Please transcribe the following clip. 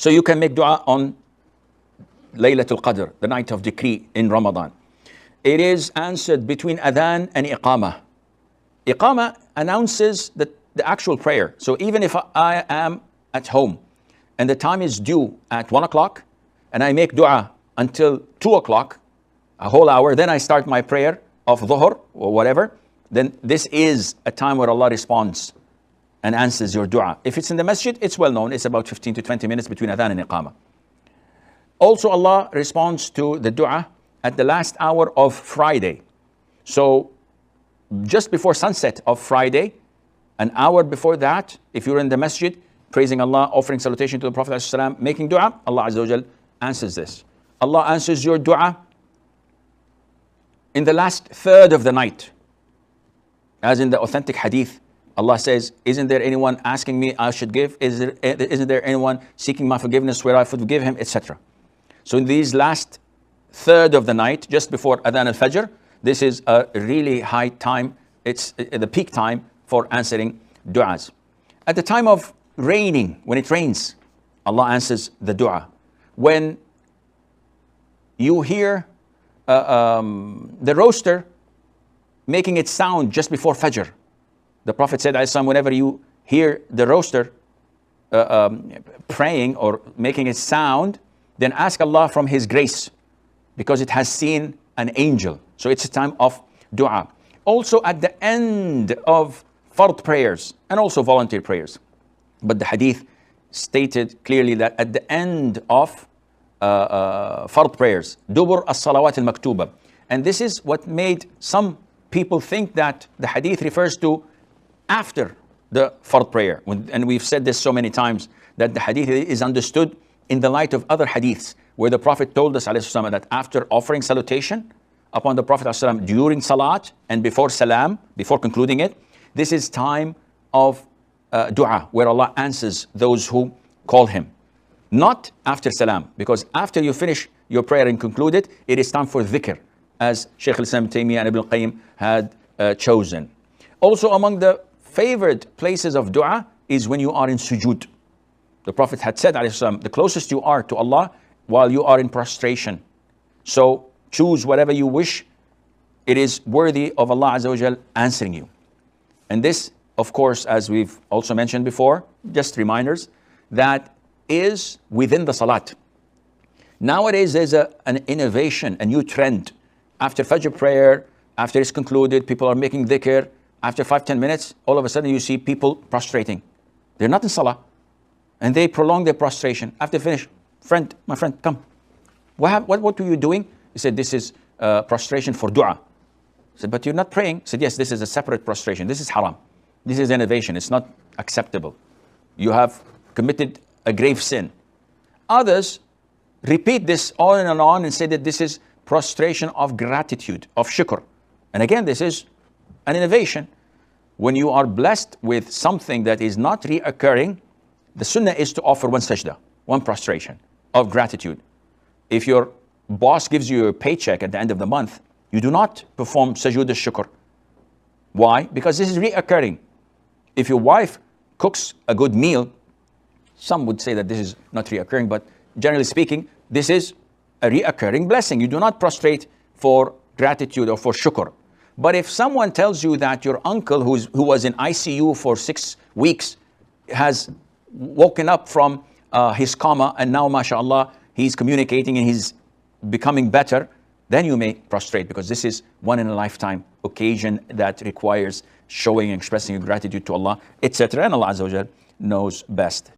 So you can make dua on Laylatul Qadr, the night of decree in Ramadan. It is answered between adhan and iqamah. Iqamah announces the actual prayer. So even if I am at home and the time is due at 1 o'clock and I make dua until 2 o'clock, a whole hour, then I start my prayer of dhuhr or whatever, then this is a time where Allah responds and answers your dua. If it's in the masjid, it's well known. It's about 15 to 20 minutes between adhan and iqamah. Also, Allah responds to the dua at the last hour of Friday. So just before sunset of Friday, an hour before that, if you're in the masjid, praising Allah, offering salutation to the Prophet ﷺ, making dua, Allah Azza wa Jal answers this. Allah answers your dua in the last third of the night. As in the authentic hadith, Allah says, isn't there anyone asking me I should give? Isn't there anyone seeking my forgiveness where I forgive him, etc. So in these last third of the night, just before Adhan al-Fajr, this is a really high time. It's the peak time for answering du'as. At the time of raining, when it rains, Allah answers the dua. When you hear the rooster making its sound just before Fajr, the Prophet said, whenever you hear the rooster praying or making its sound, then ask Allah from His grace, because it has seen an angel. So it's a time of dua. Also at the end of fard prayers and also volunteer prayers. But the hadith stated clearly that at the end of fard prayers, dubur as-salawat al-maktuba. And this is what made some people think that the hadith refers to after the fard prayer. And we've said this so many times, that the hadith is understood in the light of other hadiths, where the Prophet told us ﷺ, that after offering salutation upon the Prophet ﷺ, during salat and before salam, before concluding it, this is time of dua, where Allah answers those who call Him. Not after salam, because after you finish your prayer and conclude it, it is time for dhikr, as Sheikh Islam Taymiyyah and Ibn al-Qayyim had chosen. Also among the favored places of dua is when you are in sujood. The Prophet had said, the closest you are to Allah while you are in prostration. So choose whatever you wish. It is worthy of Allah Azza wa Jal answering you. And this, of course, as we've also mentioned before, just reminders, that is within the salat. Nowadays, there's an innovation, a new trend. After Fajr prayer, after it's concluded, people are making dhikr. After 5-10 minutes, all of a sudden you see people prostrating. They're not in salah. And they prolong their prostration. After finish, my friend, come. What were you doing? He said, this is prostration for dua. I said, but you're not praying. He said, yes, this is a separate prostration. This is haram. This is innovation. It's not acceptable. You have committed a grave sin. Others repeat this on and on and say that this is prostration of gratitude, of shukr. And again, this is an innovation. When you are blessed with something that is not reoccurring, the sunnah is to offer one sajda, one prostration of gratitude. If your boss gives you a paycheck at the end of the month, you do not perform sujood al-shukr. Why? Because this is reoccurring. If your wife cooks a good meal, some would say that this is not reoccurring, but generally speaking, this is a reoccurring blessing. You do not prostrate for gratitude or for shukr. But if someone tells you that your uncle who was in ICU for 6 weeks has woken up from his coma and now, mashallah, he's communicating and he's becoming better, then you may prostrate, because this is one in a lifetime occasion that requires showing and expressing gratitude to Allah, etc. And Allah Azza wa Jal knows best.